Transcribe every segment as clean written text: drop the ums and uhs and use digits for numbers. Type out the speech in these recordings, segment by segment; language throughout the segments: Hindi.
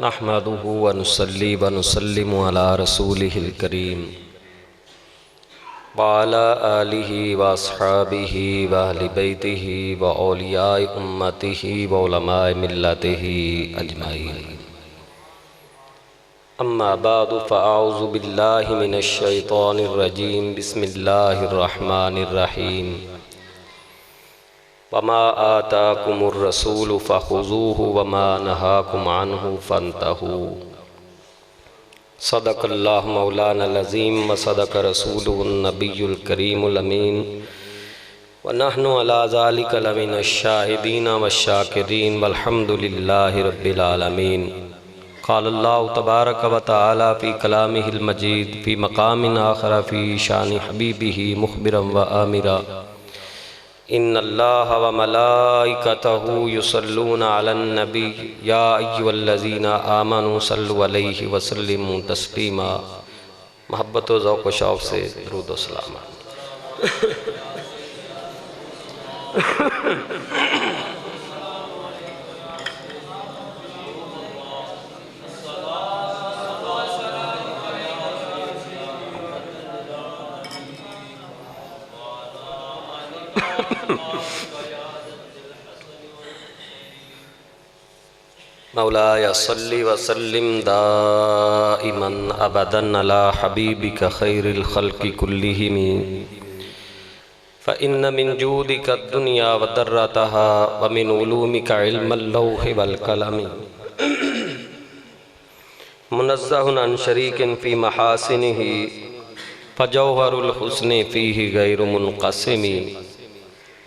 नहमदुहु व नुसल्ली व नुसल्लिमु अला रसूलिहिल करीम व अला आलिहि व अस्हाबिहि व अहलि बैतिहि व औलियाए उम्मतिहि व उलमाए मिल्लतिहि अजमाइन। अम्मा बादु फ़अऊज़ु बिल्लाहि मिनश शैतानिर रजीम। बिस्मिल्लाहिर रहमानिर रहीम। वमा आताकुमुर रसूलु फ़ख़ुज़ूहु वमा नहाकुम अन्हु फ़न्तहू। सदक़ल्लाहु मौलानल अज़ीम व सदक़ रसूलुहुन नबियुल करीमुल अमीन व नहनु अला ज़ालिका लमिनश शाहिदीन वश्शाकिरीन वल्हम्दुलिल्लाहि रब्बिल आलमीन। क़ालल्लाहु तबारक व तआला फ़ी कलामिहिल मजीद फ़ी मक़ामिन आख़र फ़ी शानि हबीबिही मुख़बिरन व आमिरा। इन्नल्लाह व मलाइकतहु युसल्लूना अलन नबी या अय्युहल्लज़ीना आमनू सल्लु अलैहि व सल्लिमू तस्लीमा। मोहब्बत व ज़ौक़ व शौक़ से दुरूद व सलाम। मौलाया सल्लि व सल्लिम दाइमन अबदन अला हबीबिका खैरिल खल्क़ि कुल्लिहिम फ़इन्न मिन जूदिका दुनिया व दर्रतहा व मिन उलूमिका इल्मल लौहि वल कलम। मुनज़्ज़हुन अन शरीकिन फ़ी महासिनिही फ़जौहरुल हुस्नि फ़ीहि गैरु मुनक़सिम।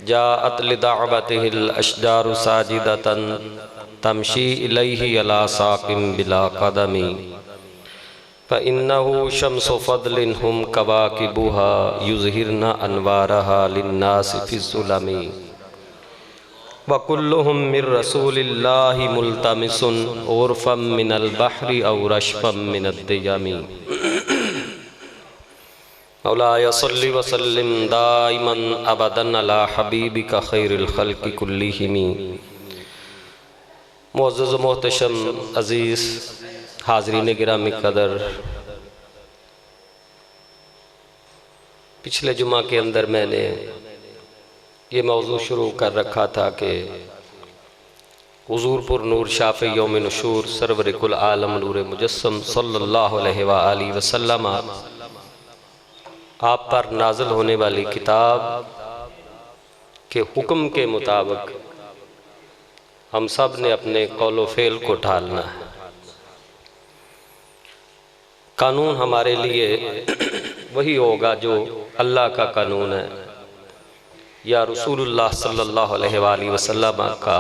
जाअत लिदअवतिहिल अशजारु साजिदतन तमशी इलैहि अला साक़िम बिला क़दमी। फ़इन्नहु शम्सु फ़द्लिन हुम कवाकिबुहा युज़हिरना अनवारहा लिन्नासि फ़िज़्ज़ुलमी। व कुल्लुहुम मिर रसूलिल्लाहि मुल्तमिसुन उर्फ़म मिनल बहरि औ रशफ़म मिनद दियमी। मौलाया सल्लि व सल्लिम दाइमन अबदन अला हबीबिका खैरिल खल्क़ि कुल्लिहिम। मुअज़्ज़ज़ मोहतशम अज़ीज़ हाज़रीन गिरामी क़दर, पिछले जुमा के अंदर मैंने ये मौजू शुरू कर रखा था कि हुज़ूर पुर नूर शाफ़े यौम नुशूर सरवर कुल आलम नूर मुजस्सम सल्लल्लाहु अलैहि व आलिहि वसल्लम आप पर नाज़िल होने वाली किताब के हुक्म के मुताबिक हम सब ने अपने कौलो फ़ेल को ढालना है। कानून हमारे लिए वही होगा जो अल्लाह का कानून है या रसूलुल्लाह सल्लल्लाहु अलैहि वसल्लम का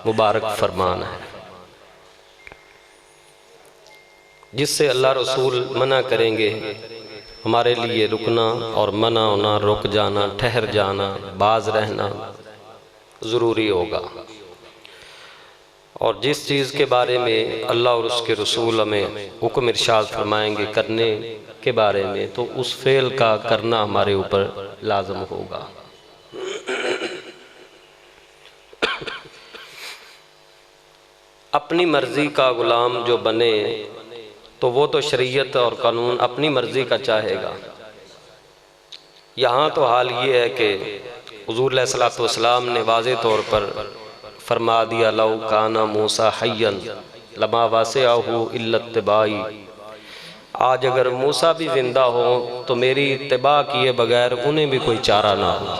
मुबारक फरमान है। जिससे अल्लाह रसूल मना करेंगे हमारे लिए रुकना और मना होना, रुक जाना, ठहर जाना, बाज रहना ज़रूरी होगा। और जिस चीज़ के बारे में अल्लाह और उसके रसूल हमें हुक्म इरशाद फरमाएंगे करने के बारे में, तो उस फ़ेल का करना हमारे ऊपर लाज़िम होगा। अपनी मर्ज़ी का ग़ुलाम जो बने तो वो तो शरीयत और कानून अपनी मर्ज़ी का चाहेगा। यहाँ तो हाल ये है कि हुज़ूर अलैहिस्सलातु वस्सलाम ने वाज़े तौर पर फरमा दिया, लौ काना मूसा हय्यन लमा वसिअहु इल्ला इत्तिबाई। आज अगर मूसा भी ज़िंदा हो तो मेरी इत्तिबा किए बगैर उन्हें भी कोई चारा ना हो।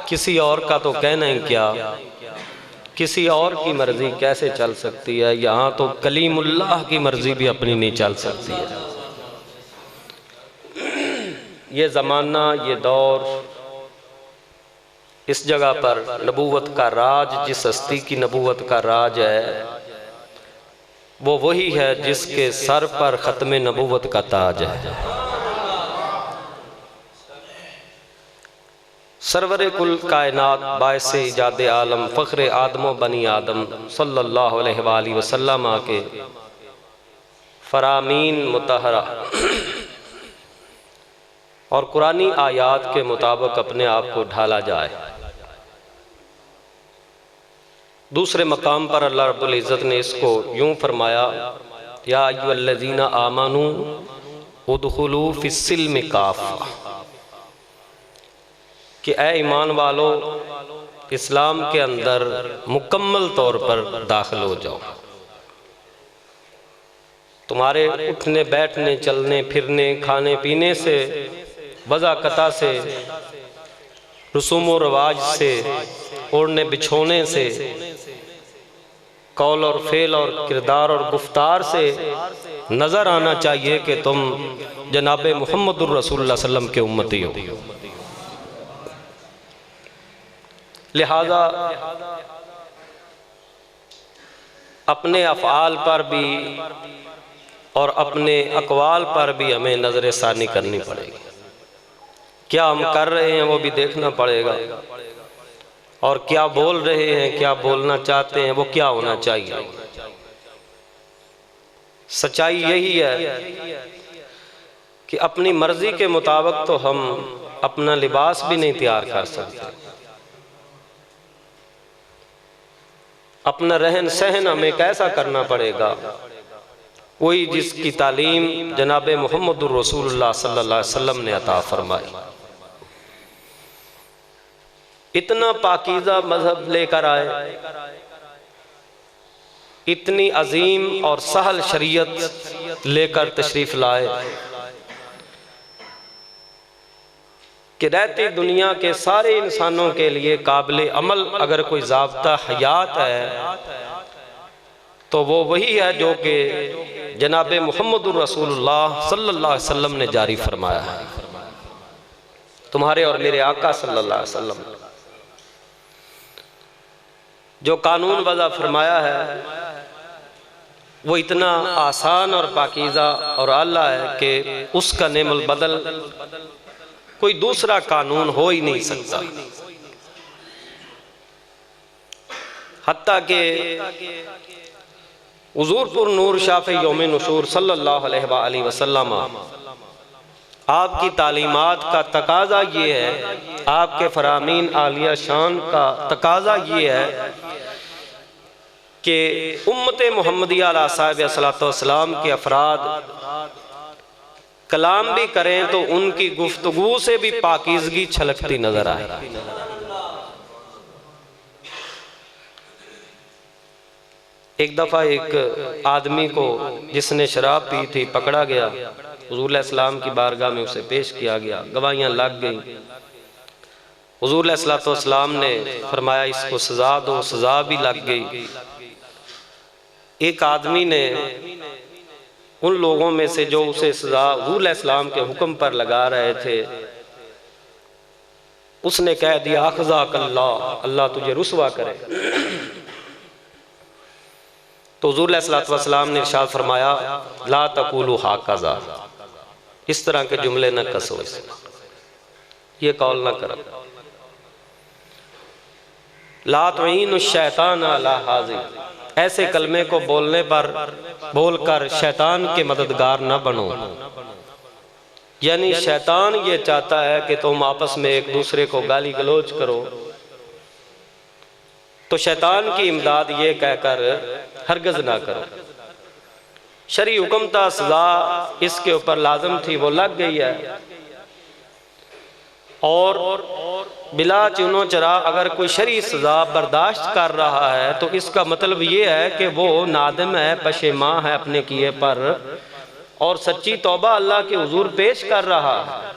किसी और का तो कहना ही क्या, किसी और की मर्ज़ी कैसे चल सकती है। यहाँ तो कलीमुल्लाह की मर्ज़ी भी अपनी नहीं चल सकती है। ये ज़माना, ये दौर, इस जगह पर नबूवत का राज, जिस हस्ती की नबूवत का राज है वो वही है जिसके सर पर ख़त्म नबूवत का ताज है। सरवर कुल कायनात बायसे इजाद आलम फ़ख्र आदम बनी आदम सल्लल्लाहु अलैहि वसल्लम के फ़रामीन मुतहरा और कुरानी आयात के मुताबिक अपने आप को ढाला जाए। दूसरे मकाम पर अल्लाह रब्बुल इज़्ज़त ने इसको यूँ फरमाया, या अय्युहल्लज़ीना आमनू उदखुलू फिस्सिल्मि काफ़ा, कि ए ईमान वालो इस्लाम के अंदर मुकम्मल तौर पर दाखिल हो जाओ। तुम्हारे उठने बैठने चलने फिरने खाने पीने से, वज़ाकता से, रसूम व रवाज से, ओढ़ने बिछोने से, कौल और फेल और किरदार और गुफ्तार से नज़र आना चाहिए कि तुम जनाब मुहम्मदुर रसूलुल्लाह सल्लल्लाहु अलैहि वसल्लम के उम्मती हो। लिहाजा अपने अफ़आल पर भी और अपने अक़वाल पर भी हमें नज़र सानी करनी पड़ेगी। क्या हम कर रहे हैं वो भी देखना पड़ेगा, और क्या बोल रहे हैं, क्या बोलना चाहते हैं, वो क्या होना चाहिए। सच्चाई यही है कि अपनी मर्जी के मुताबिक तो हम अपना लिबास भी नहीं तैयार कर सकते। अपना रहन सहन हमें कैसा करना पड़ेगा, वही जिसकी तालीम जनाब मुहम्मदुर रसूलुल्लाह सल्लल्लाहु अलैहि वसल्लम ने अता फरमाई। इतना पाकीज़ा मजहब लेकर आए, इतनी अजीम और सहल शरीयत लेकर तशरीफ़ लाए कि रहती दुनिया के सारे इंसानों के लिए काबिल अमल अगर कोई ज़ाब्ता हयात है तो वो वही है जो कि जनाब मुहम्मदुर रसूलुल्लाह सल्लल्लाहु अलैहि वसल्लम ने जारी फरमाया है। तुम्हारे और मेरे आका सल्लल्लाहु अलैहि वसल्लम जो कानून वज़ा फरमाया है वो इतना आसान और पाकीज़ा और आला है कि उसका नेमुल बदल कोई दूसरा कानून हो ही नहीं सकता। हत्ता के हुज़ूर पुर नूर शाफ़ी यौम नुशूर सल्लल्लाहु अलैहि वसल्लम आपकी तालीमात का तकाज़ा ये है, आपके फरामीन आलिया शान का तकाज़ा ये है कि उम्मत मुहम्मदिया अला साहिब सलातो वस्सलाम के अफराद कलाम भी करें तो उनकी गुफ्तगू से भी पाकीज़गी छलकती नजर आए। एक दफ़ा एक आदमी को जिसने शराब पी थी पकड़ा गया, हुज़ूर इस्लाम की बारगाह में उसे पेश किया गया, गवाहियाँ लग गई। हुज़ूर सल्लल्लाहु अलैहि वसल्लम ने फरमाया इसको सज़ा दो, सज़ा भी लग गई। एक आदमी ने उन लोगों में से जो उसे सज़ा हुज़ूर इस्लाम के हुक्म पर लगा रहे थे, उसने कह दिया अख़ज़ाकल्लाह, अल्लाह तुझे रुसवा करे। तो हुज़ूर सल्लल्लाहु अलैहि वसल्लम ने इरशाद फरमाया ला तक़ूलू हाकज़ा, इस तरह के जुमले न कसो, ये कौल न करो। ला तुईनु शैतान अला हाज़िर, ऐसे कलमे को बोलने पर बोलकर शैतान के मददगार न बनो। यानी शैतान ये चाहता है कि तुम आपस में एक दूसरे को गाली गलौज करो, तो शैतान की इमदाद ये कहकर हरगज ना करो। शरी हुक्म था, सज़ा इसके ऊपर लाजम थी, वो लग गई है। और बिला चुनो चरा अगर कोई शरी सज़ा बर्दाश्त कर रहा है तो इसका मतलब ये है कि वो नादिम है, पशेमा है अपने किए पर, और सच्ची तौबा अल्लाह के हुजूर पेश कर रहा है।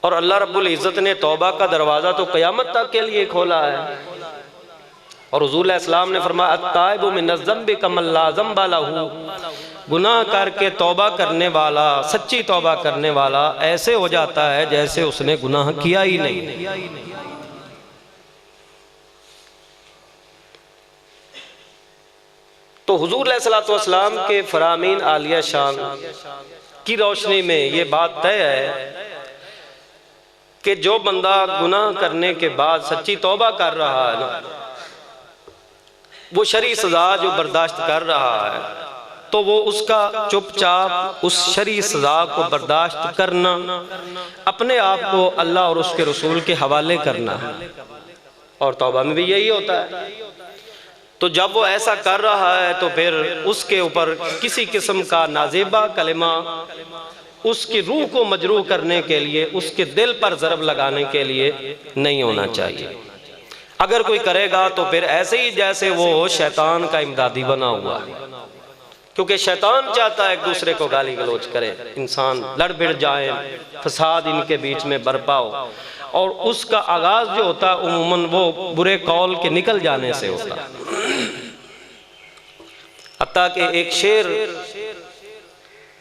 और अल्लाह रब्बुल इज़्ज़त ने तौबा का दरवाज़ा तो क़यामत तक के लिए खोला है। और हुज़ूर इस्लाम ने फरमाया अत्ताइबु मिनज़्ज़म्बि कमन ला ज़म्बा लहू, गुनाह करके तौबा करने वाला, सच्ची तौबा करने वाला ऐसे हो जाता है जैसे उसने गुनाह किया ही नहीं। तो हुज़ूर सल्लल्लाहु अलैहि वसल्लम के फरामीन आलिया शान की रोशनी में ये बात तय है कि जो बंदा गुनाह करने के बाद सच्ची तौबा कर रहा है ना, वो शरी सज़ा जो बर्दाश्त कर रहा है, तो वो उसका चुपचाप उस शरी सज़ा को बर्दाश्त करना, अपने आप को अल्लाह और उसके रसूल के हवाले करना है। और तौबा में भी यही होता है। तो जब वो ऐसा कर रहा है तो फिर उसके ऊपर किसी किस्म का नाज़ेबा कलिमा उसकी रूह को मजरूह करने के लिए, उसके दिल पर ज़रब लगाने के लिए नहीं होना चाहिए। अगर कोई करेगा तो फिर ऐसे ही जैसे वो शैतान का इमदादी बना हुआ है, क्योंकि शैतान चाहता है एक दूसरे को गाली गलौज करे, इंसान लड़ भिड़ जाए, फसाद इनके बीच में बरपा हो, और उसका आगाज जो होता है उमूमन वो बुरे कौल के निकल जाने से होता है। हत्ता कि एक शेर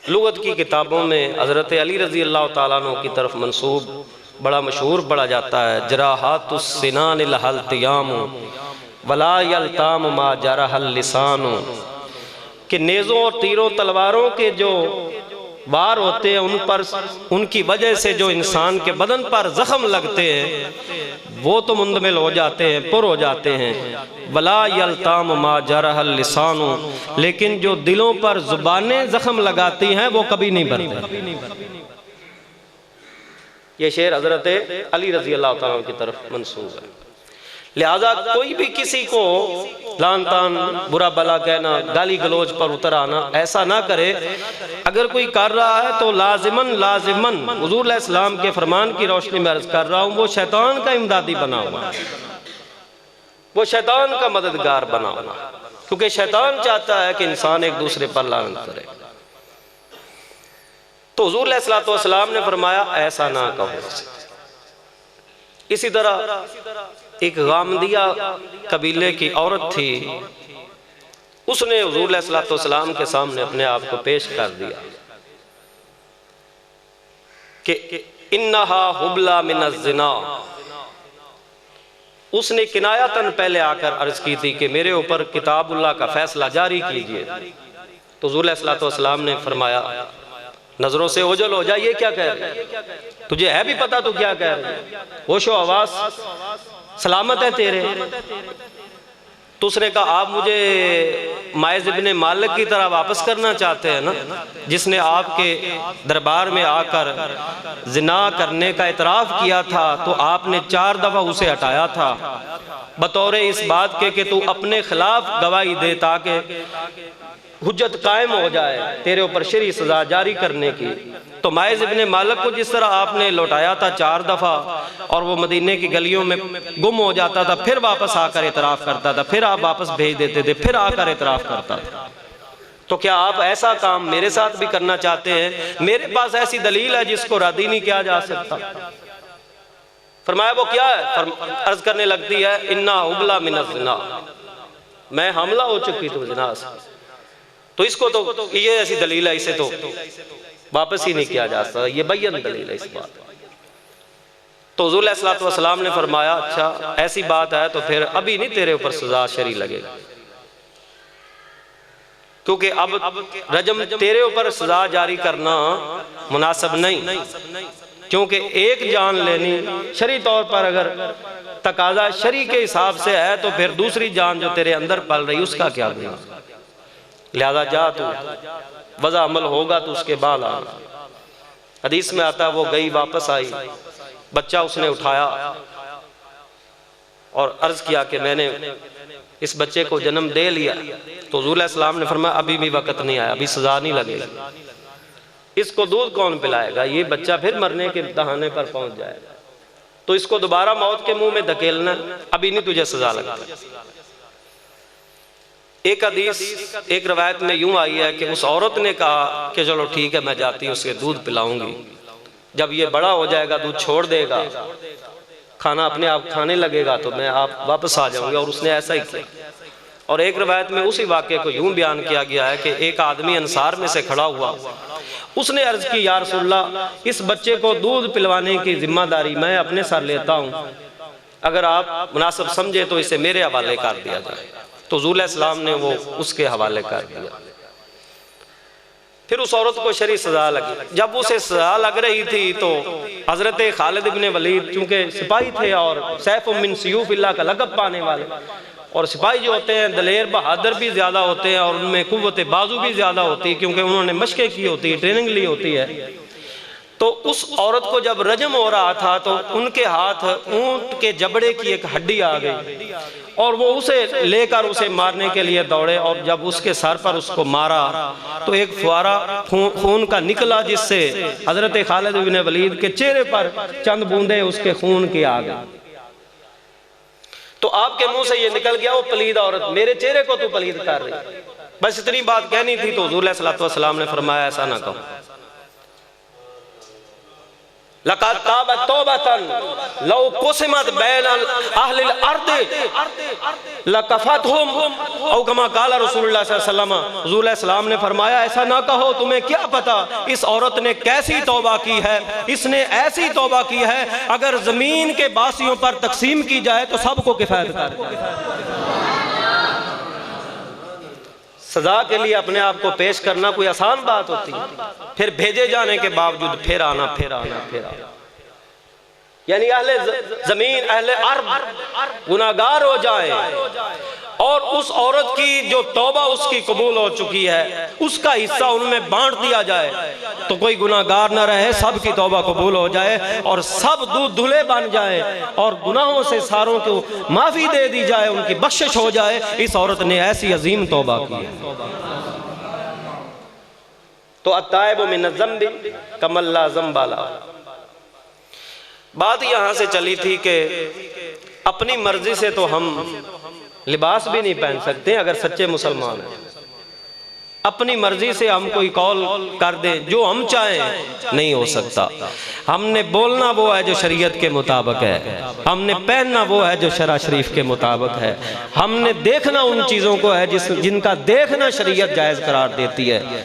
लुगत की किताबों में हज़रत अली रज़ी अल्लाह ताला अन्हु की तरफ मंसूब बड़ा मशहूर पढ़ा जाता है, जराहातुस सिनान लहल तियाम वला यल्ताम मा जरहल लिसान, कि नेज़ों और तीरों तलवारों के जो वार होते हैं उन पर, उनकी वजह से जो इंसान के बदन पर जख्म लगते हैं वो तो मुंदमिल हो जाते हैं, पुर हो जाते हैं। वला यल्ताम मा जरहल लिसानु, लेकिन जो दिलों पर जुबानें जख्म लगाती हैं वो कभी नहीं भरते। ये शेर हजरत अली रजी अल्लाह तआला की तरफ मंसूब है। लिहाजा कोई भी किसी को लान तान बुरा भला कहना, गाली गलोच पर उतर आना, ऐसा ना करे। अगर कोई कर रहा है तो लाजिमन हुजूर अलैहिस्सलाम के फरमान की रोशनी में अर्ज कर रहा हूँ, वो शैतान का इमदादी बना हुआ, वो शैतान का मददगार बना हुआ, क्योंकि शैतान चाहता है कि इंसान एक दूसरे पर लानत करे। तो हुजूर अलैहिस्सलातु वस्सलाम ने फरमाया ऐसा ना कहो। इसी तरह एक गामदिया कबीले की औरत थी, उसने हुजूर अलैहिस्सलातु वस्सलाम के सामने अपने आप को पेश कर दिया कि इन्नहा हुबला मिनज़ ज़िना। उसने किनायतन पहले आकर अर्ज की थी कि मेरे ऊपर किताबुल्लाह का फैसला जारी कीजिए। तो हुजूर अलैहिस्सलातु वस्सलाम ने फरमाया नजरों से ओझल हो जा, ये क्या कह रहे, तुझे है भी पता तो क्या कह रहे, होशो आवाज सलामत है तेरे। तो उसने कहा आप मुझे माइज़ इब्ने मालिक की तरह वापस करना चाहते हैं ना, जिसने आपके दरबार में आकर जिना करने का इतराफ़ किया था तो आपने 4 दफ़ा उसे हटाया था बतौर इस बात के कि तू अपने खिलाफ गवाही दे ताकि हुज्जत कायम हो जाए तेरे ऊपर शरई सजा जारी करने की। तो माइज़ इब्ने मालिक को जिस तरह आपने लौटाया था 4 दफ़ा और वो मदीने की गलियों में गुम हो जाता था, फिर वापस आकर इतराफ़ करता था, फिर आप वापस भेज देते थे, फिर आकर इतराफ़ करता था, तो क्या आप ऐसा काम मेरे साथ भी करना चाहते हैं? मेरे पास ऐसी दलील है जिसको रद्द ही नहीं किया जा सकता। फरमाया वो क्या है? अर्ज करने लगती है इन्ना हुबला मिनज़ ज़िना, मैं हमला हो चुकी थी ज़िना से, तो इसको तो ये ऐसी दलील है, इसे तो वापस ही नहीं किया जा सकता, ये बय्यन दलील है इस बात। तो हुज़ूर अलैहिस्सलातु वस्सलाम ने फरमाया अच्छा ऐसी बात है तो फिर अभी नहीं तेरे ऊपर सजा शरई लगेगा, क्योंकि अब रजम तेरे ऊपर सजा जारी करना मुनासिब नहीं, क्योंकि एक जान लेनी शरई तौर पर अगर तकाजा शरई के हिसाब से है तो फिर दूसरी जान जो तेरे अंदर पल रही उसका क्या गुनाह? लिहाजा जा तू, वज़ा अमल होगा तो उसके बाद आना। हदीस में आता है वो गई वापस आई, बच्चा उसने उठाया और अर्ज किया कि मैंने इस बच्चे को जन्म दे लिया। तो हुज़ूर अलैहिस्सलाम ने फरमाया अभी भी वक्त नहीं आया, अभी सजा नहीं लगेगी, इसको दूध कौन पिलाएगा, ये बच्चा फिर मरने के दहाने पर पहुंच जाएगा, तो इसको दोबारा मौत के मुंह में धकेलना, अभी नहीं तुझे सजा लगती। एक हदीस एक रवायत में यूं आई है कि उस औरत ने कहा कि चलो ठीक है मैं जाती हूँ, उसके दूध पिलाऊंगी, जब ये बड़ा हो जाएगा दूध छोड़ देगा, खाना अपने आप खाने लगेगा तो मैं आप वापस आ जाऊंगी, और उसने ऐसा ही किया। और एक रवायत में उसी वाक़े को यूं बयान किया गया है कि एक आदमी अंसार में से खड़ा हुआ, उसने अर्ज की या रसूलल्लाह इस बच्चे को दूध पिलवाने की जिम्मेदारी मैं अपने सर लेता हूँ, अगर आप मुनासिब समझे तो इसे मेरे हवाले कर दिया जाए। तो हुज़ूर अलैहिस्सलाम ने वो उसके हवाले कर दिया। फिर उस औरत को शरई सजा लगी। जब उसे सजा लग रही थी तो हज़रत खालिद इब्ने वलीद चूँकि सिपाही थे और सैफ़ुम मिन सियूफ़िल्लाह का लक़ब पाने वाले, और सिपाही जो होते हैं दलेर बहादुर भी ज़्यादा होते हैं और उनमें कुव्वत बाजू भी ज़्यादा होती है, क्योंकि उन्होंने मशक़ें की होती है, ट्रेनिंग ली होती है। तो उस औरत को जब रजम हो रहा था तो उनके हाथ ऊंट के जबड़े की एक हड्डी आ गई और वो उसे लेकर उसे मारने के लिए दौड़े, और जब उसके सर पर उसको मारा तो एक फुआरा खून का निकला, जिससे हजरत खालिद बिन वलीद के चेहरे पर चंद बूंदे उसके खून की आ गई। तो आपके मुंह से ये निकल गया, वो पलीद औरत, मेरे चेहरे को तू पलीद कर रही। बस इतनी बात कहनी थी तो हुजूर सल्लल्लाहु अलैहि वसल्लम ने फरमाया ऐसा ना कहो। लक़द ताबत तौबतन लौ कुसिमत बैनल अहलिल अर्द लकफतहुम औ कमा क़ाल रसूलुल्लाह सल्लल्लाहु अलैहि वसल्लम। हुजूर सल्लल्लाहु ने फरमाया ऐसा ना कहो, तुम्हें क्या पता इस औरत ने कैसी तौबा की है, इसने ऐसी तौबा की है अगर जमीन के बासियों पर तकसीम की जाए तो सबको किफायत कर देगी। सजा के लिए अपने आप को पेश करना कोई आसान बात होती है? फिर भेजे जाने के बावजूद फिर आना फिर आना फिर आना, यानी अहले जमीन अहले अर्द गुनाहगार हो जाए और उस औरत की जो तौबा उसकी कबूल हो चुकी है उसका हिस्सा उनमें बांट दिया जाए तो कोई गुनाहगार न रहे, सब की तौबा कबूल हो जाए और सब दूध धुले बन जाए और गुनाहों से सारों को माफी दे दी जाए, उनकी बख्शिश हो जाए। इस औरत ने ऐसी अजीम तौबा की है। तो अत्ताइबु मिन ज़ंबि कमल्ला ज़ंबाला। बात यहां से चली थी कि अपनी मर्जी से तो हम लिबास भी नहीं पहन सकते अगर सच्चे मुसलमान हैं। अपनी मर्जी से हम कोई कॉल कर दें जो हम चाहें नहीं हो सकता। हमने बोलना वो है जो शरीयत के मुताबिक है, हमने पहनना वो है जो शरा शरीफ के मुताबिक है, हमने देखना उन चीज़ों को है जिनका देखना शरीयत जायज़ करार देती है,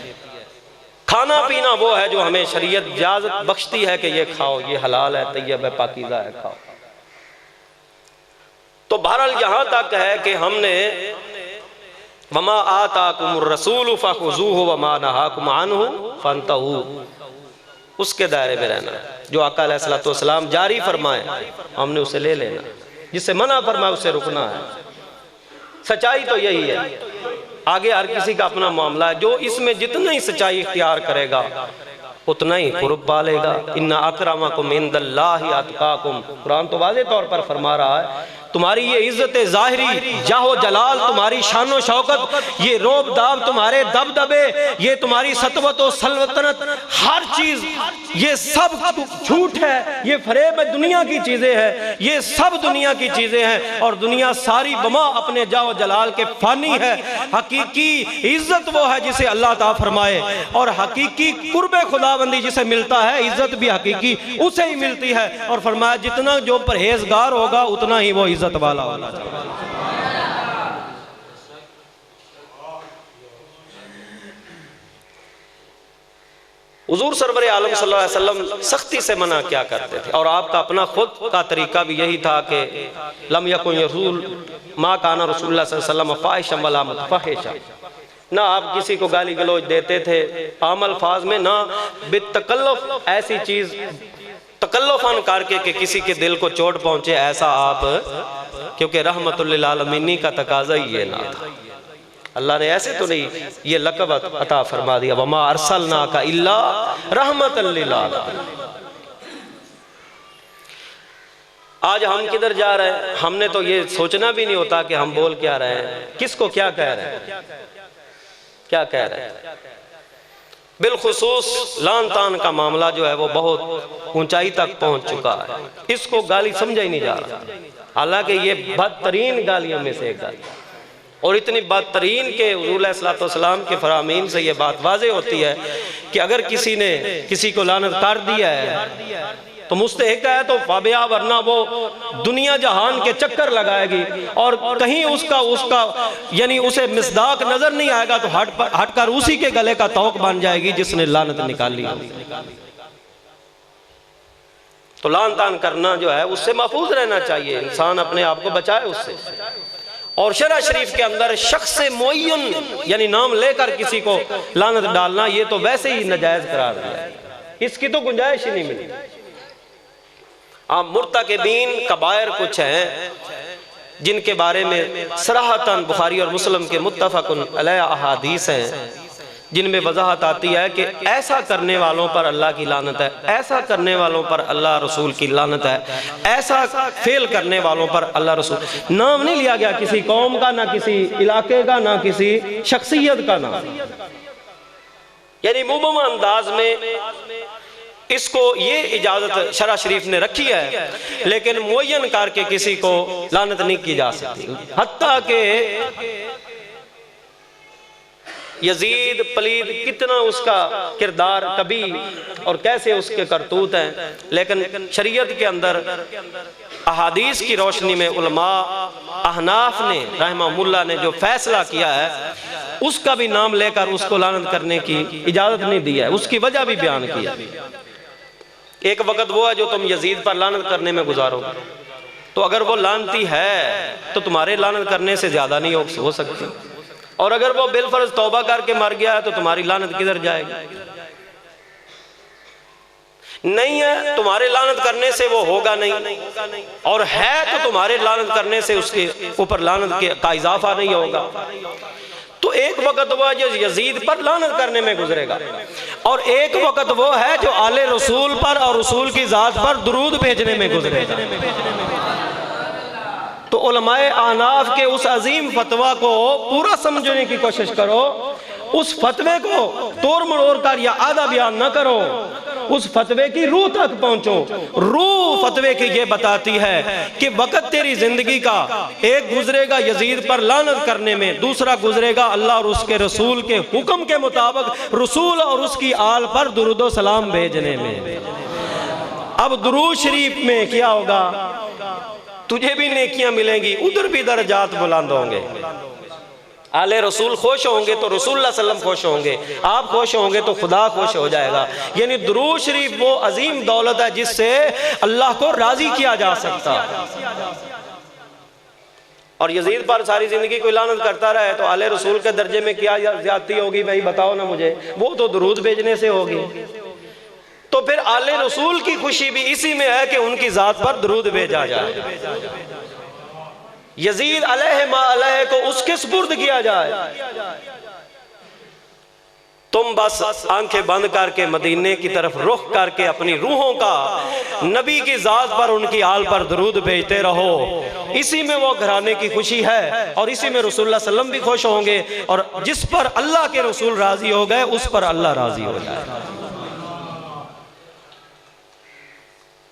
खाना पीना वो है जो हमें शरीयत इजाज़त बख्शती है कि ये खाओ, ये हलाल है, तैयब है, पाकीज़ा है, खाओ। तो बहरहाल यहाँ तक है कि हमने वमा आताकुमुर रसूल फखुज़ूहु वमा नहाकुम अन्हु फंतहू, उसके दायरे में रहना। जो आका अलैहिस्सलातु वस्सलाम जारी फरमाए हमने उसे ले लेना, जिससे मना फरमाए उससे रुकना है। सच्चाई तो यही है, आगे हर किसी का अपना मामला है। जो इसमें जितना ही सच्चाई इख्तियार करेगा उतना ही कुर्ब पालेगा। इन्ना अकरमकुम इंदल्लाहि अतकाकुम, कुरान तो वाज़े तौर पर फरमा रहा है तुम्हारी ये इज्जत ज़ाहिरी, जाहो जलाल, तुम्हारी शानो शौकत, ये रोब दाब, तुम्हारे दबदबे, ये तुम्हारी सतवत और सल्तनत, हर चीज ये सब झूठ है, ये फरेब है, दुनिया की चीजें हैं, ये सब दुनिया की चीजें हैं और दुनिया सारी बमा अपने जाओ जलाल के फानी है। हकीकी इज्जत वो है जिसे अल्लाह ताला फरमाए और हकीकी कुर्बे खुदाबंदी जिसे मिलता है, इज्जत भी हकीकी उसे ही मिलती है। और फरमाया जितना जो परहेजगार होगा उतना ही वो इज्जत वाला होगा। हुजूर सरवर आलम सल्लल्लाहु अलैहि वसल्लम सख्ती से मना क्या करते थे और आपका अपना खुद का तरीका भी यही था कि लम यकुन रसूल मा काना रसूलुल्लाह सल्लल्लाहु अलैहि वसल्लम फाहिशा वला मुतफहिशा, ना आप किसी को गाली गलौज देते थे आम अल्फाज में, ना बितकल्लुफ ऐसी चीज तकल्लुफन करके कि किसी के दिल को चोट पहुंचे, ऐसा आप, क्योंकि रहमतुल लिल आलमीन का तकाजा ही ये ना था। अल्लाह ने ऐसे तो नहीं ये लक़ब अता फरमा दिया, वमा अरसलनाका इल्ला रहमतल लिल आलमीन। आज हम किधर जा रहे हैं, हमने तो ये सोचना भी नहीं होता कि हम बोल क्या रहे हैं, किसको क्या कह रहे हैं, क्या कह रहे हैं। बिलखुसूस लान तान का मामला जो है वो बहुत ऊंचाई तक पहुंच चुका है, इसको गाली समझा ही नहीं जा रहा, हालांकि ये बदतरीन गालियों में से एक गाली, और इतनी बदतरीन के हुज़ूर सल्लल्लाहु अलैहि वसल्लम के फरामीन से ये बात वाज़े होती है कि अगर किसी ने किसी को लानत कर दिया है तो मुस्तहिक है तो फाबिया, वरना वो दुनिया जहान के चक्कर लगाएगी और कहीं उसका यानी उसे मिसदाक नजर नहीं आएगा तो हटकर उसी के गले का तौक बन जाएगी जिसने लानत निकाली। तो लान तान करना जो है उससे महफूज रहना चाहिए, इंसान अपने आप को बचाए उससे। और शरा शरीफ के अंदर शख्स मुअय्यन यानी नाम लेकर किसी को लानत डालना ये तो वैसे ही नाजायज करार दिया, इसकी तो गुंजाइश ही नहीं मिली। आप मुर्तकिबीन कबायर कुछ हैं जिनके बारे में सराहतन बुखारी और मुस्लिम के मुत्तफकुन अलैह अहादीस हैं, जिनमें वजाहत आती है कि ऐसा करने वालों पर अल्लाह की लानत है, ऐसा करने वालों पर अल्लाह रसूल की लानत है, ऐसा फेल करने वालों पर अल्लाह रसूल। नाम नहीं लिया गया किसी कौम का, ना किसी इलाके का, ना किसी शख्सियत का नाम, यानी मुबहम अंदाज में इसको ये इजाजत शरा शरीफ ने रखी है, लेकिन मुअय्यन करके किसी को लानत नहीं की जा सकती। हत्ता के यजीद पलीद कितना उसका किरदार कभी और कैसे उसके करतूत हैं, लेकिन शरीयत के अंदर अहादीस की रोशनी में उलमा अहनाफ ने रहमहुल्लाह ने जो फैसला किया है उसका भी नाम लेकर उसको लानत करने की इजाजत नहीं दी है, उसकी वजह भी बयान की है। एक वक्त वो है जो तुम यजीद पर लानत करने में गुजारो, तो अगर वो लानती है तो तुम्हारे लानत करने से ज्यादा नहीं हो सकती, और अगर वो बिलफर्ज तौबा करके मर गया है तो तुम्हारी लानत किधर जाएगी? नहीं है, तुम्हारे लानत करने से वो होगा नहीं, और है तो तुम्हारे लानत करने से उसके ऊपर लानत का इजाफा नहीं होगा। तो एक वक्त वो है जो यजीद पर लानत करने में गुजरेगा, और एक वक्त वो है जो आले रसूल पर और रसूल की जात पर दुरूद भेजने में गुजरेगा। तो उलमाए आनाफ के उस अजीम फतवा को पूरा समझने की कोशिश करो, उस फतवे को तोड़ मरोड़ कर या आधा बयान न करो, उस फतवे की रूह तक पहुंचो। रूह फतवे की ये बताती है कि वक्त तेरी जिंदगी का एक गुजरेगा यजीद पर लानत करने में, दूसरा गुजरेगा अल्लाह और उसके रसूल के हुक्म के मुताबिक रसूल और उसकी आल पर दुरूद सलाम भेजने में। अब दुरूद शरीफ में क्या होगा? तुझे भी नेकियां मिलेंगी, उधर भी दर्जात बुलंद होंगे। आले रसूल खुश होंगे तो रसूलुल्लाह सल्लल्लाहु अलैहि वसल्लम खुश होंगे, आप खुश होंगे तो खुदा खुश हो जाएगा। यानी दुरूद शरीफ वो अजीम दौलत है जिससे अल्लाह को राजी किया जा सकता। और यजीद पर सारी जिंदगी कोई लानत करता रहे तो आले रसूल के दर्जे में क्या ज्यादती होगी भाई बताओ ना मुझे? वो तो दुरूद भेजने से होगी। तो फिर आले रसूल की खुशी भी इसी में है कि उनकी जात पर दुरूद भेजा जाए, यजीद अलैहि मा अलैहि को उसके सुपुर्द किया जाए। तुम बस आंखें बंद करके मदीने की तरफ रुख करके अपनी रूहों का नबी की जात पर उनकी आल पर दुरूद भेजते रहो। इसी में वो घराने की खुशी है और इसी में रसूलुल्लाह सल्लल्लाहु अलैहि वसल्लम भी खुश होंगे, और जिस पर अल्लाह के रसूल राजी हो गए उस पर अल्लाह राजी हो जाए।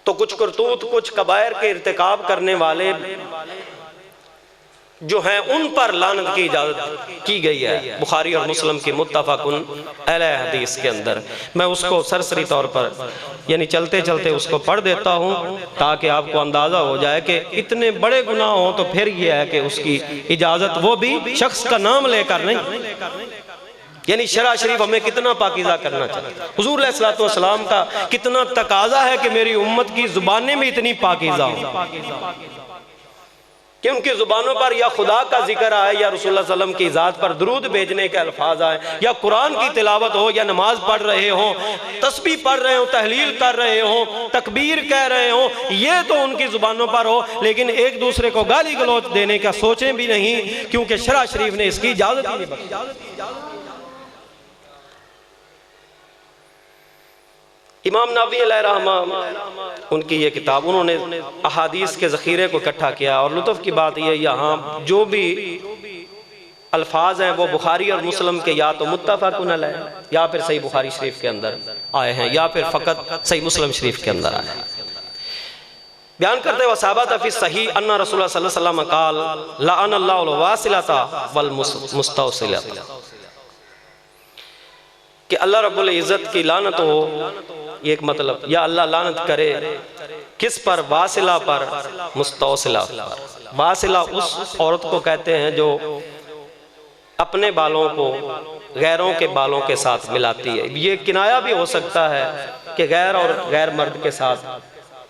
तो कुछ करतूत कुछ कबायर के इर्तिकाब करने वाले जो हैं उन पर लानत की इजाजत की गई है बुखारी और मुस्लिम की मुत्तफकुन अलैहि हदीस के अंदर। मैं उसको सरसरी तौर पर यानी चलते चलते उसको पढ़ देता हूँ ताकि आपको अंदाज़ा हो जाए कि इतने बड़े गुनाह हो तो फिर यह है कि उसकी इजाज़त वो भी शख्स का नाम लेकर नहीं। यानी शरा शरीफ हमें कितना पाकीज़ा करना चाहिए। हुजूर अलैहिस्सलातु वस्सलाम का कितना तकाजा है कि मेरी उम्मत की ज़ुबानें भी इतनी पाकीज़ा हो कि उनकी ज़ुबानों पर या खुदा का जिक्र आए या रसूलुल्लाह सल्लल्लाहु अलैहि वसल्लम की ज़ात पर दुरूद भेजने के अल्फाज आए, या कुरान की तिलावत हो, या नमाज पढ़ रहे हो, तस्बीह पढ़ रहे हो, तहलील कर रहे हो, तकबीर कह रहे हो, ये तो उनकी ज़ुबानों पर हो, लेकिन एक दूसरे को गाली गलौज देने का सोचें भी नहीं, क्योंकि शरा शरीफ ने इसकी इजाज़त ही नहीं बख्शी। इमाम नबवी अलैहिर्रहमा उनकी ये किताब, उन्होंने अहादीस के ज़ख़ीरे को इकट्ठा किया, और लुत्फ़ की बात ये यहाँ जो भी अल्फाज हैं वो बुखारी और मुस्लिम के या तो मुत्तफ़क़ुन अलैह या फिर सही बुखारी शरीफ के अंदर आए हैं या फिर फ़कत सही मुस्लिम शरीफ के अंदर आए हैं। बयान करते हुए साबत फी सही अन्ना रसूलुल्लाह सल्लल्लाहु अलैहि वसल्लम क़ाल लअनल्लाहुल वासिलता वल मुस्तौसिलता, कि अल्लाह रब्बुल इज़्ज़त की लानत हो, एक मतलब, या अल्लाह लानत करे किस पर? वासिला पर, मुस्तौसिला पर। वासिला उस औरत को कहते हैं जो अपने बालों को गैरों के बालों के साथ मिलाती है। ये किनाया भी हो सकता है कि गैर और गैर मर्द के साथ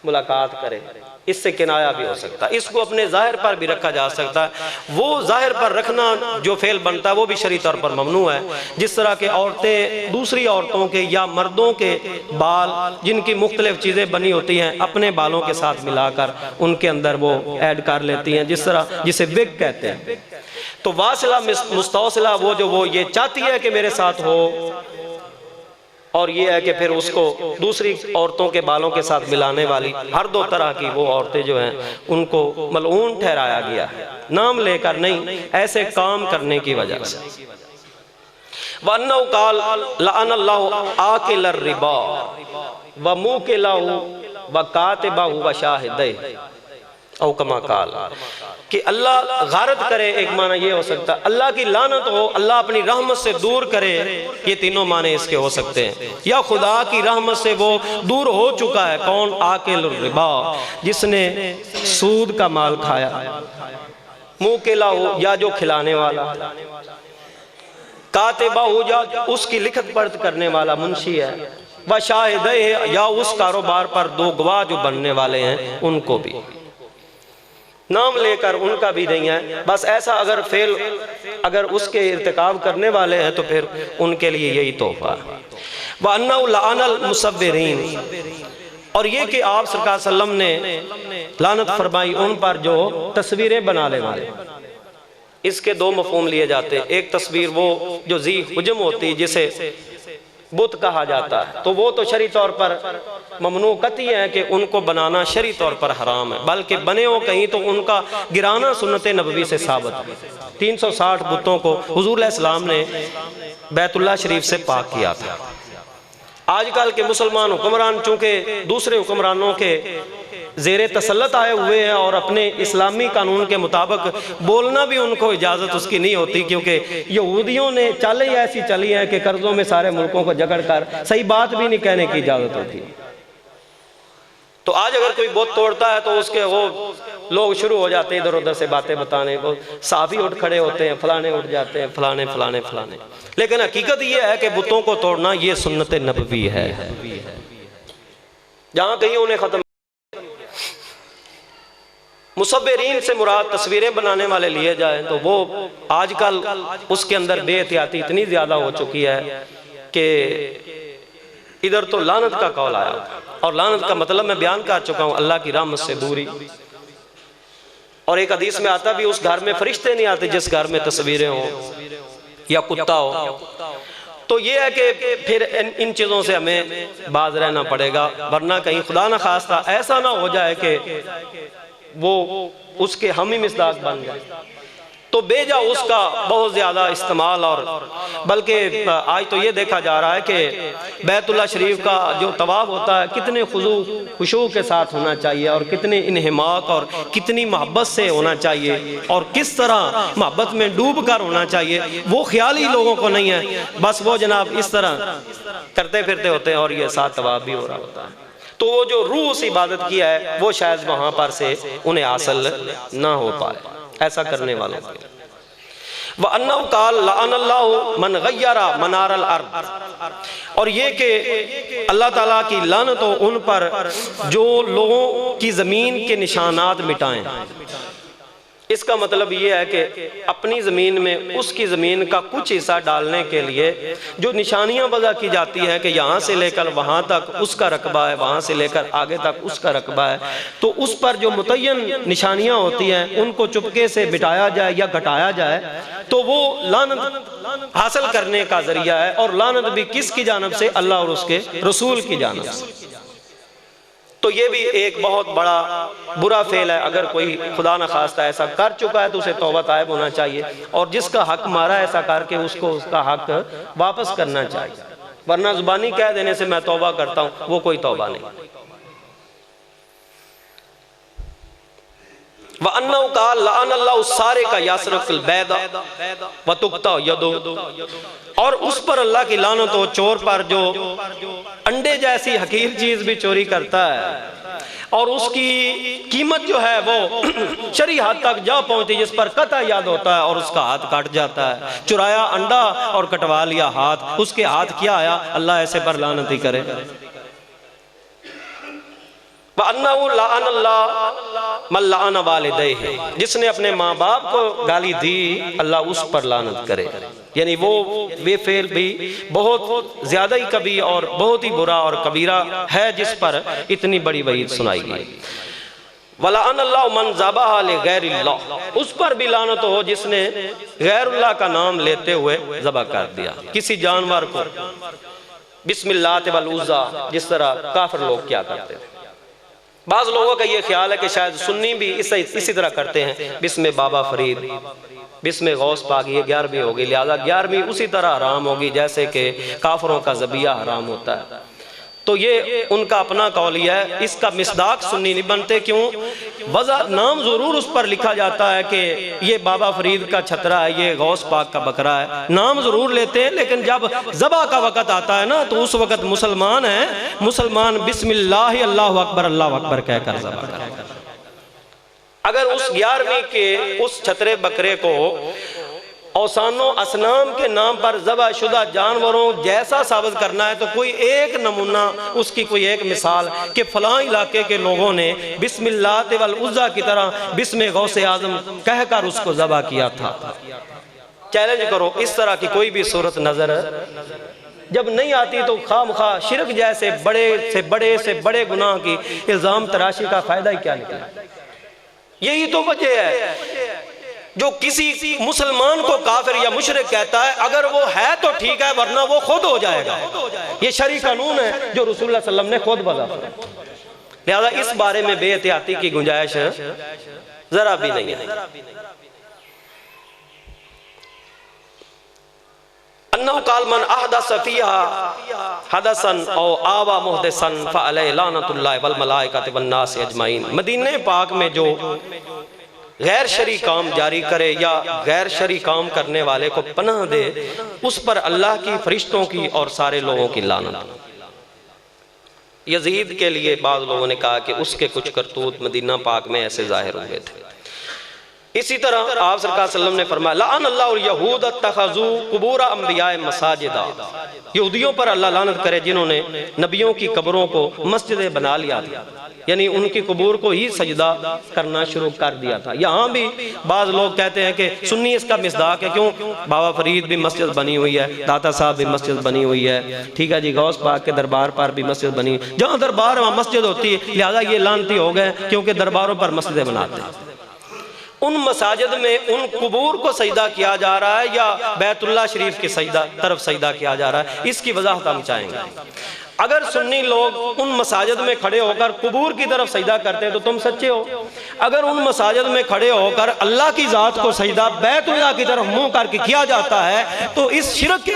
मुलाकात करे, इससे किनाया भी हो सकता है। इसको अपने जाहिर पर भी रखा जा सकता है। वो जाहिर पर रखना जो फेल बनता है वो भी शरई तौर पर ममनू है। जिस तरह के औरतें दूसरी औरतों के या मर्दों के बाल जिनकी मुख्तलिफ चीज़ें बनी होती हैं अपने बालों के साथ मिलाकर उनके अंदर वो ऐड कर लेती हैं, जिस तरह जिसे विग कहते हैं। तो वासिला मुस्तौसिला वो ये चाहती है कि मेरे साथ हो, और ये है कि फिर उसको दूसरी औरतों के बालों के साथ मिलाने वाली हर दो तरह की वो औरतें जो हैं उनको मलऊन ठहराया गया है, नाम लेकर नहीं, ऐसे काम करने की वजह से। वन्नहु काल लअनल्लाहु आकिल रिबा व मुकिलहु व कातिबहु व शाहिदैहि औ कमा काल, कि अल्लाह गारत करे, एक माना ये हो सकता है अल्लाह की लानत हो, अल्लाह अपनी रहमत से दूर करे, ये तीनों माने इसके हो सकते हैं। या खुदा की रहमत से वो दूर हो चुका है, कौन? आकिल रिबा, जिसने सूद का माल खाया, मुकिला हो या जो खिलाने वाला, कातिबा हो या उसकी लिखत पढ़त करने वाला मुंशी है, व शाहिद है या उस कारोबार पर दो गवाह जो बनने वाले हैं उनको भी नाम लेकर उनका भी नहीं है। बस ऐसा अगर फेल अगर उसके इर्तिकाब करने वाले हैं तो फिर उनके लिए यही तोहफा है। व अन्नहु लअनल मुसव्विरीन, और ये कि आप सरकार सल्लम ने लानत फरमाई उन पर जो तस्वीरें बनाने वाले। इसके दो मफहूम लिए जाते हैं। एक तस्वीर वो जो जी हुजम होती है जिसे बुत कहा जाता है, तो वो तो शरी तौर पर ममनू कती है कि उनको बनाना शरी तौर पर हराम है, बल्कि बने हो कहीं तो उनका गिराना सुन्नत नबवी से साबित है। 360 बुतों को हुजूर इस्लाम ने बैतुल्लाह शरीफ से पाक किया था। आजकल के मुसलमान हुक्मरान चूँकि दूसरे हुक्मरानों के ज़ेरे तसल्लत आए हुए हैं और अपने इस्लामी कानून के मुताबिक बोलना भी उनको इजाज़त उसकी नहीं होती, क्योंकि यहूदियों ने चालें ऐसी चली हैं कि कर्ज़ों में सारे मुल्कों को जकड़ कर सही बात भी नहीं कहने की इजाज़त होती। तो आज अगर कोई बुत तोड़ता है तो उसके वो लोग शुरू हो जाते हैं इधर उधर से बातें बताने को, साफ़ी उठ खड़े होते हैं, फलाने उठ जाते हैं, फलाने फलाने फलाने। लेकिन हकीकत ये है कि बुतों को तोड़ना ये सुन्नत नबवी है। जहाँ कहीं उन्हें ख़त्म, मुसव्विरीन से मुराद तस्वीरें बनाने वाले लिए जाए तो वो आजकल उसके अंदर बेहतियाती इतनी ज़्यादा हो चुकी है कि इधर तो लानत का कौल आया, और लानत का मतलब मैं बयान कर चुका हूँ, अल्लाह की रहमत से दूरी। और एक हदीस में आता भी उस घर में फरिश्ते नहीं आते जिस घर में तस्वीरें हो या कुत्ता हो। तो ये है कि फिर इन चीज़ों से हमें बाज रहना पड़ेगा, वरना कहीं खुदा न खास्ता ऐसा ना हो जाए कि वो उसके हम ही मिसदाक बन जाए, तो बेजा उसका बहुत ज़्यादा इस्तेमाल। और बल्कि आज तो ये देखा जा रहा है कि बैतुल्लाह शरीफ का जो तवाफ होता है कितने खुशू के साथ होना चाहिए, और कितने इन्हिमाक और कितनी मोहब्बत से होना चाहिए, और किस तरह मोहब्बत में डूब कर होना चाहिए, वो ख्याल ही लोगों को नहीं है। बस वो जनाब इस तरह करते फिरते होते हैं और ये साथ तवाफ भी हो रहा होता है। तो वो जो रूह उस इबादत किया है वो शायद वहाँ पर से उन्हें हासिल ना हो पाए, ऐसा करने वालों के। व अन्नहु काल लअनल्लाहु मन गय्यरा मनारल अर्द, और ये कि अल्लाह ताला की लानत हो उन पर जो लोगों की ज़मीन के निशानात मिटाएं। इसका मतलब ये है कि अपनी ज़मीन में उसकी ज़मीन का कुछ हिस्सा डालने के लिए जो निशानियां वज़ा की जाती है कि यहाँ से लेकर वहाँ तक उसका रकबा है, वहाँ से लेकर आगे तक उसका रकबा है, तो उस पर जो मुतय्यन निशानियां होती हैं उनको चुपके से मिटाया जाए या घटाया जाए, तो वो लानत हासिल करने का ज़रिया है। और लानत भी किसकी जानिब से? अल्लाह और उसके रसूल की जानिब से। तो ये भी एक बहुत बड़ा बुरा फेल है। अगर कोई खुदा न खास्ता ऐसा कर चुका है तो उसे तौबा तायब होना चाहिए, और जिसका हक मारा ऐसा करके उसको उसका हक वापस करना चाहिए, वरना जुबानी कह देने से मैं तौबा करता हूँ वो कोई तौबा नहीं। व अन्नहु काल लअनल्लाहु सारिका यसरकुल बैदा व तुक्ता यदो, और उस पर अल्लाह की लानत हो चोर पर जो अंडे जैसी हकीर चीज भी चोरी करता है, और उसकी कीमत जो है वो शरी हद तक जा पहुंचती जिस पर कता याद होता है और उसका हाथ काट जाता है। चुराया अंडा और कटवा लिया हाथ, उसके हाथ क्या आया? अल्लाह ऐसे पर लानत ही करे। जिसने अपने माँ बाप को गाली दी अल्लाह उस पर लानत करे। यानी वो वे फेल भी बहुत ज्यादा ही कभी और बहुत ही बुरा और कबीरा है जिस पर इतनी बड़ी वईद सुनाई गई। वलाअन अल्लाहु मन ज़बह लिगैरिल्लाह, उस पर भी लानत हो जिसने गैरुल्लाह का नाम लेते हुए ज़बह कर दिया किसी जानवर को, बिस्मिल्लाह वल उज़्ज़ा, जिस तरह काफिर लोग क्या करते थे। बाज़ लोगों का ये ख्याल है कि शायद सुन्नी भी इसी तरह करते हैं, बिस्म बाबा फरीद, बिस्म गौस पाक, ये 11वीं होगी, लिहाजा 11वीं उसी तरह हराम होगी जैसे कि काफिरों का ज़बिया हराम होता है। तो ये उनका अपना कौल है, इसका मिसदाक सुन्नी नहीं बनते। क्यों? वजह नाम ज़रूर उस पर लिखा जाता है कि ये बाबा फरीद का छतरा है, ये गौस पाक का बकरा है, नाम ज़रूर लेते हैं, लेकिन जब ज़बा का वक़्त आता है ना, तो उस वक़्त मुसलमान है, मुसलमान बिस्मिल्लाह अल्लाहु अकबर कहकर ज़बा करें। अगर उस 11वीं के उस छतरे बकरे को औसानो असनाम के नाम पर ज़बह शुदा जानवरों जैसा साबित करना है, तो कोई एक नमूना, उसकी कोई एक मिसाल कि फ़लाँ इलाके के लोगों ने बिस्मिल्लाह वल उज़्ज़ा की तरह बिस्म गौसे आज़म कहकर उसको ज़बह किया था। चैलेंज करो, इस तरह की कोई भी सूरत नज़र जब नहीं आती तो खामखा शिरक जैसे बड़े से बड़े गुनाह की इल्ज़ाम तराशी का फ़ायदा ही क्या निकला? यही तो वजह है जो किसी मुसलमान को काफिर या मुशरिक कहता है, अगर वो है तो ठीक है, वरना वो खुद हो जाएगा। ये शरई कानून है जो रसूलुल्लाह सल्लल्लाहु अलैहि वसल्लम ने खुद बताया। लिहाजा इस बारे में बेहतियाती की गुंजाइश जरा भी नहीं है। अन्नहु क़ाल मन अहदस फ़ीहा हदसन औ आवा मुहदिसन फ़अलैहि लानतुल्लाहि वल मलाइकति वन नास अजमईन। मदीने पाक में जो गैर शरी काम जारी करे या गैर शरी काम करने वाले को पनाह दे, उस पर अल्लाह की, फरिश्तों की और सारे लोगों की लानत। यजीद के लिए बाज़ लोगों ने कहा कि उसके कुछ करतूत मदीना पाक में ऐसे जाहिर हुए थे। इसी तरह आप सरकार सल्लल्लाहु अलैहि वसल्लम ने फरमाया लाअन अल्लाहुल यहूद अत्तखज़ू कुबूर अंबियाए मसाजिदा, यहूदियों पर अल्लाह लानत करे जिन्होंने नबियों की कब्रों को मस्जिदें बना लिया था, यानी उनकी कब्र को ही सजदा करना शुरू कर दिया था। यहाँ भी बाज़ लोग कहते हैं कि सुन्नी इसका मिसदाक है। क्यों? बाबा फरीद भी मस्जिद बनी हुई है, दाता साहब भी मस्जिद बनी हुई है, ठीक है जी, गौस पाक के दरबार पर भी मस्जिद बनी, जहाँ दरबार वहाँ मस्जिद होती है, लिहाजा ये लानती हो गए क्योंकि दरबारों पर मस्जिदें बनाते हैं। उन मसाजिद में उन कुबूर को सजदा किया जा रहा है या बैतुल्लाह शरीफ की तरफ सजदा किया जा रहा है, इसकी वजाहत हम चाहेंगे। अगर सुन्नी लोग उन मसाजिद में खड़े होकर कुबूर की तरफ सजदा करते हैं तो तुम सच्चे हो। अगर उन मसाजिद में खड़े होकर अल्लाह की ज़ात को सजदा बैतुल्लाह की तरफ मुंह करके किया जाता है, तो इस शिरक के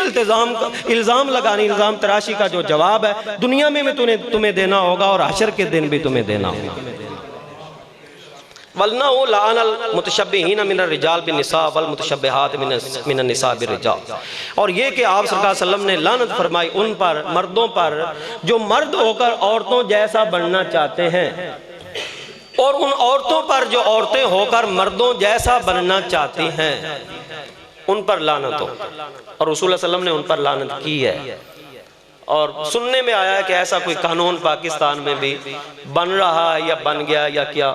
इल्ज़ाम लगाने, इल्ज़ाम तराशी का जो जवाब है दुनिया में तुम्हें देना होगा और हशर के दिन भी तुम्हें देना होगा। वलना लानल मुतशब्बिहीन मिनर रिजाल बिन्निसा वल मुतशब्बिहात मिनन निसा बिर्रिजाल। और ये कि आप सल्लल्लाहु अलैहि वसल्लम ने लानत फरमाई उन पर, मर्दों पर, जो मर्द होकर औरतों जैसा बनना चाहते हैं, और उन औरतों पर जो औरतें होकर मर्दों जैसा बनना चाहती हैं, उन पर लानत हो। और रसूलुल्लाह सल्लल्लाहु अलैहि वसल्लम ने उन पर लानत की है। और सुनने में आया है कि ऐसा कोई कानून पाकिस्तान में भी बन रहा है या बन गया या क्या।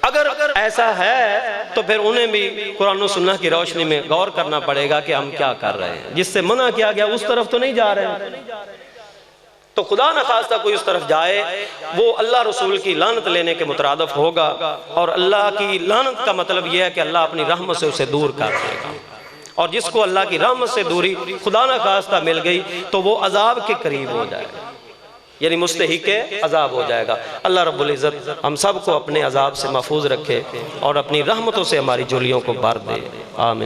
अगर ऐसा है तो फिर उन्हें भी कुरान और सुन्नह की रोशनी में गौर करना पड़ेगा कि हम क्या कर रहे हैं। जिससे मना किया गया उस तरफ तो नहीं जा रहे हैं, तो खुदा न खास्ता कोई उस तरफ जाए, वो अल्लाह रसूल की लानत लेने के मुतरादिफ होगा। और अल्लाह की लानत का मतलब यह है कि अल्लाह अपनी रहमत से उसे दूर कर देगा। और जिसको अल्लाह की रहमत से दूरी खुदा न खास्ता मिल गई तो वो अजाब के करीब हो जाएगा, यानी मुस्तहिक़े अजाब हो जाएगा। अल्लाह रब्बुल इज़्ज़त हम सब को अपने अजाब से महफूज रखे और अपनी रहमतों से हमारी झोलियों को भर दे। आमीन।